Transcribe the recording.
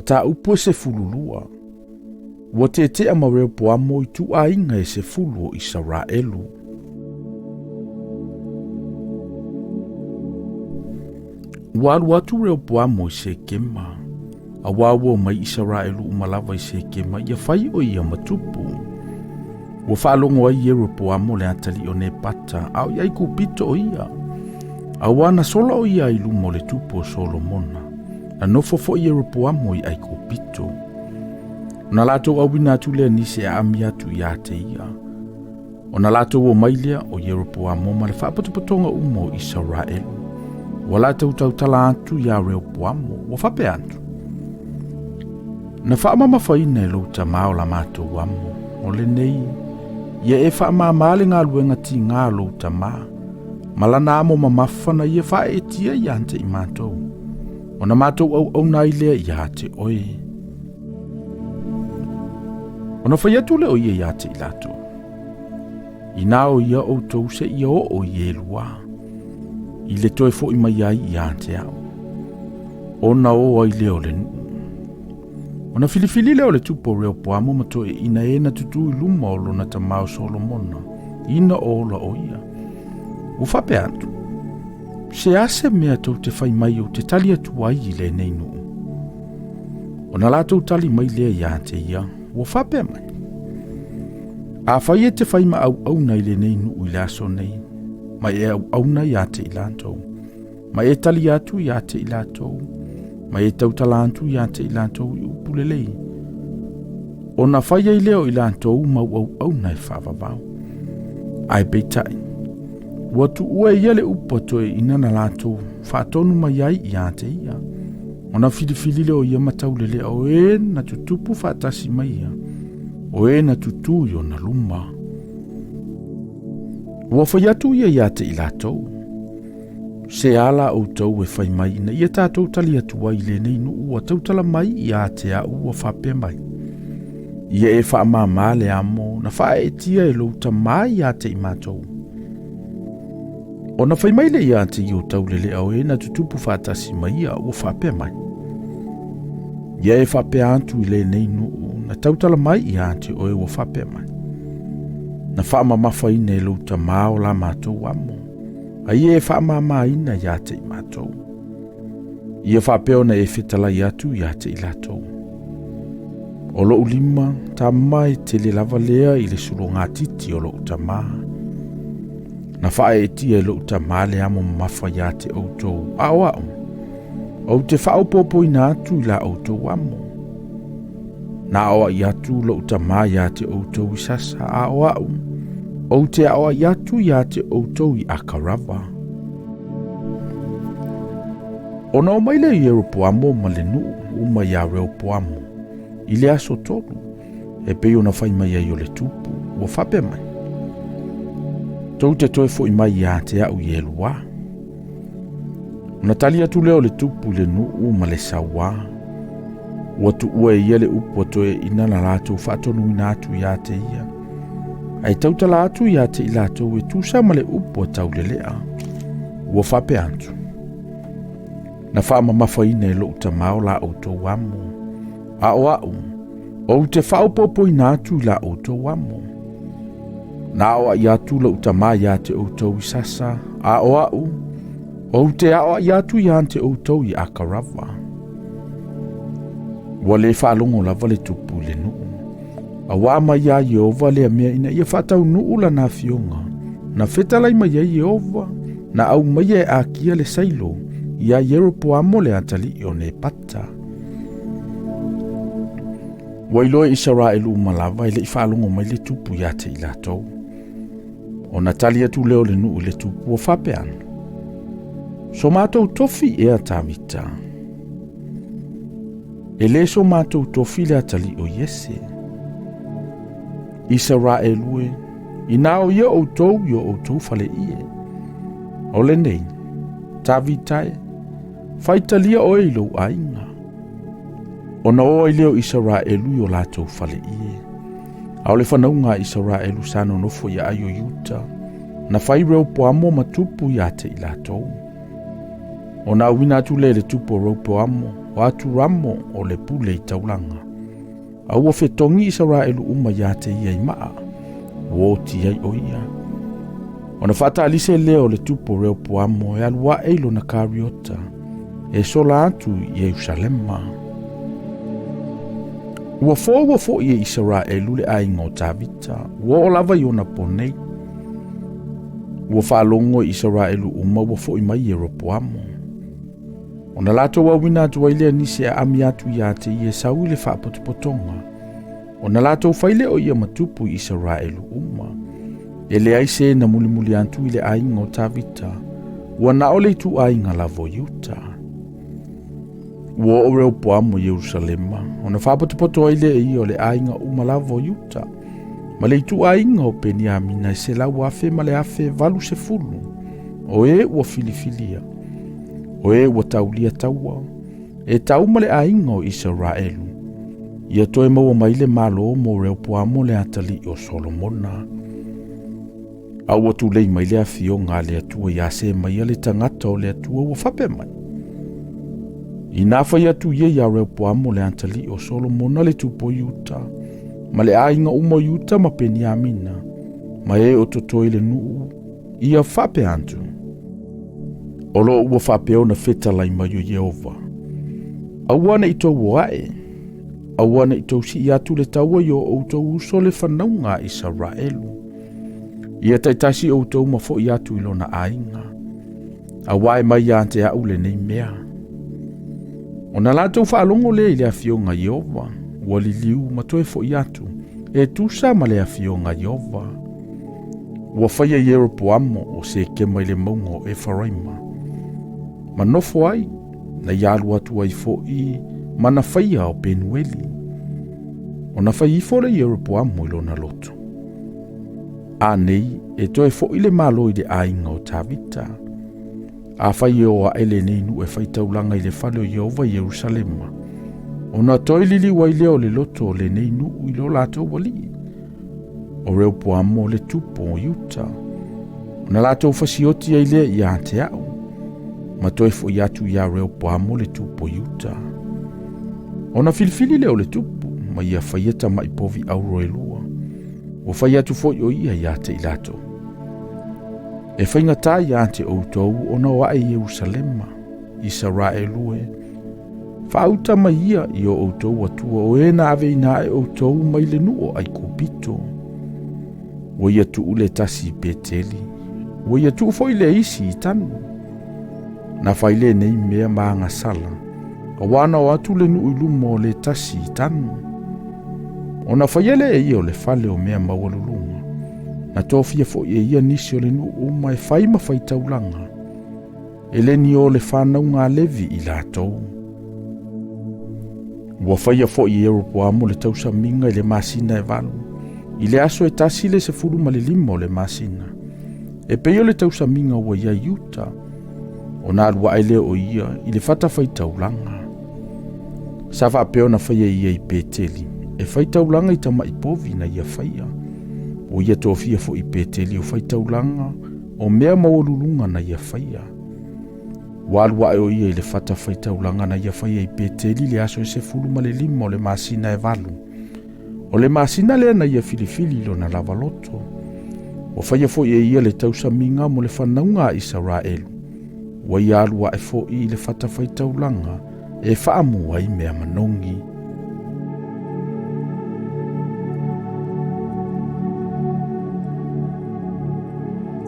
ta upu se fululua. Ua te amareo poamo I tu ainga se fulu o Israelu. Walu atu reo poamo I se kema. A wawo mai Israelu umalava I se kema ia fai o ia matupu. Ua whaalongo ai reo poamo le atali o ne pata au iai kupito o ia. A wana sola o ia I lumo le tupu o Solomona. Na nofofo ia reo poamo I ai kupito. Ona lato awina atu lea nise a ami atu ia te ia. Ona lato o mailea o Yeroboamo ma le whapatopatonga umo Israelu. Wa lato tautala atu ia Rehoboamo, wa whape atu. Na whaamama whaina e louta mao la mato wamo, o le nei. Ia e whaamama le ngā luenga ti ngā louta maa. Malana amo mamawhana ia whae tia ia ante I mato. Ona mato au nailea ia te oe. Ona whai atu le o ia te ilato. Ina o ia o tau se ia o ia lua. I le toe fo I mai ai ia te au. Ona o ai leo le nu. Ona filifili leo le tupo Rehoboamo matoe ina ena tutu I luma o lona tamao Solomona. Ina o la o ia. Ufape atu. Se ase mea tau te whai mai o te tali atu ai I le nei nu. Ona la tau tali mai lea ia te ia. Ua whape mai. A whai e te whai ma au nei le nei nu I laso nei. Ma e au nei a te ilantou. Ma e tali atu I a te ilantou. Ma e tau talantu I a te ilantou I upulelei. O na whai e leo ilantou ma au nei whavavau. Ai beitai. Ua tu ua ia le upoto e inana latou whaatonu mai ai I a te ia. Ona filifili leo ia mataulele o e na tutupu whaatasi mai ia. O e na tutu yo na luma. Ua whai atu ia te ilatou. Se ala o tau e whai mai na ia tātou tali atu ai le nei nu ua tautala mai ia te a ua whape mai. Ia e wha mama le amo na wha e tia e louta mai ia te imatou. Ona whai mai le ia te i o tau lele au e na tutupu whaatasi mai ia ua whape mai. Ia e whape antu I le nei nu na tautala mai ia te oe ua whape mai. Na whaamamafa ina e louta mao la mātou amo. A ia e whaamama ina ia te imatou. Ia whapeo na e whetala I atu ia te ilatou. O lo ulima ta mai te le lava lea I le suro ngā titi o lo utamaa. Na whae e tia e lo utamaa le amo mafa ia te outou au au. O te whaopopo ina atu I la outou amo. Na awa I atu lo utamaa ia te outou I sasa au au. O te awa I atu ia te outou I akarava. Ona o maile I Rehoboamo ma le nuu uma ia Rehoboamo. I le aso tolu. E pei ona whai mai ai o le tupu. Ua whape mai. Tau te toe fo I mai ia te au I elua. Ona tali atu leo le tupu le nuu ma le sawa. Ua tu ua e ia le upu atoe ina na latou whaatonu ina atu ia te ia. Ai tautala atu ia te ilatou e tusa ma le upu atau le lea. Ua whape antu. Na whaamamafa ina e lo utamao la outou amo. Ao au. O te whaopopo ina atu I la outou amo. Na awa I atu la utama ia te outou I sasa. Ao au. O te awa I atu ia te outou I akarava. Wa le whaalongo lava le tupu le nuu. A wama ia Yehova le mea ina ia whatau nuu la na fionga. Na whetalai mai ia Yehova. Na au mai e a kia le sailo. Ia Yeroboamo le atali o ne pata. Wailoe Israelu malava ile whaalongo mai le tupu ia te ilatou. O Natalia tu leo le nuu le tupu o whape anu. So mātou tofi e a tāwita. E le so mātou tofi le atali o Yese. Israelu e, inao ia o tou yo o tou fale ie. O le nei, tāwita e, Faitalia o ilo ainga. Ona o leo Israelu yo lātou fale ie. Au le whanaunga Israelu sano nofo ia ayo yuta. Na whai Rehoboamo matupu ia te ilatou. O na wina atu le tupu Rehoboamo. o atu ramo o le pule I taulanga. A ua fetongi Israelu uma ia te ia I maa, o ti ai o ia. Ona fata alise leo le tupo reo poamo e alua eilo na kariota, e sola atu I Yerusalema. Ua fo I Israelu le ainga o tavita, ua o lava I ona ponei. Ua whaalongo I Israelu uma ua fo I mai Yeropoamo. Ona lato wawina atu wailea nisi a ami atu ia te ia sau I le whaapotopotonga. Ona lato whaile o ia matupu I Israelu uma. E le aise na muli antu I le ainga o tavita. Ua na ole tu ainga lavo yuta. Ua o reo poamo Yerusalema. Ona whaapotopoto aile e ia o le ainga uma lavo yuta. Ma le tu ainga o Peniamina se la wafe ma le afe valu se fulu. O e ua filifilia. O e ua taulia taua. E tau ma le ainga o Israelu. Ia toe maua maile malo mo reo poamo le atali o Solomona. A ua tu lei mai le afio ngā le atua ia se mai le tangata o le atua ua whape mai. I nafa ia tu ia reo poamo le atali o Solomona le tupo Yuta. Ma le ainga umo Yuta ma Peniamina. Ma e o totoi le nuu. Ia whape antu. Olo ua whapeo na whetalai mai o Yehova. Awana I tau wae. Awana I tau si atu le taua yo o tau uso le whanaunga Israelu. Ia taitasi o tau mafo I atu ilo na ainga. Awae mai ante au le nei mea. Ona la tau whaalongo le ile afionga Yehova. Wali liu matoe fo I atu. E tusa ma le afionga Yehova. Ua whaia Yeropoamo o se ke mai le maungo e Faraima. Ma nofo ai, na ialu atu ai fo I mana whaia o Penueli. O na whai fo le Yeropoamo ilo na loto. A nei, e toe fo I le malo I le ainga o tavita. A whai o a ele nei nu e Faitaulanga I le whale o Yehova Yerusalema. O na toi lili wai leo le loto le nei nu I lo lato wali. O reo poamo le tupo o Yuta. O na lato fasioti ai le I ante au. Ma toi fo I atu ia reo poamo le tupo Yuta. O na filifili leo le tupu, ma ia whaieta mai povi auro e lua. O whai atu fo o ia ia te ilato. E whaingata ia ante outou o na wae Yerusalema, Israelu e. Whauta mai ia I o outou atua o e na ave ina e outou mai le nuo ai kupito. O ia tu ule tasi Beteli. O ia tu fo ile isi I tanu. Na whaile nei mea maanga sala. A wana o atu le nuu ilumo le tasi I tanu. O na whaiele e ia o le whale o mea mawalulunga. Na tofia fo ia nisi o le nuu uma e whaima Faitaulanga. E le ni o le whanau ngā levi I lātou. Ua whaia fo I Yeropoamo le tausa minga I le masina e valu. I le aso e tasi le se furu ma le lima o le masina. E peo le tausa minga ua ia Yuta. O nā lua ele o ia I le whata Faitaulanga. Sa whapeo na whaia ia I Beteli. E Faitaulanga I tama I povi na ia whaia. O ia tofia fo I Beteli o Faitaulanga. O mea mawalulunga na ia whaia. Walua e o ia I le whata Faitaulanga na ia whaia I Beteli le aso e se fulu ma le lima o le masina e valu. O le masina lea na ia filifili lo na lavaloto. O whaia fo ia le tausa minga mo le whanaunga Israelu. Wa ia alua e fo I le whata Faitaulanga e whaamu ai mea manongi.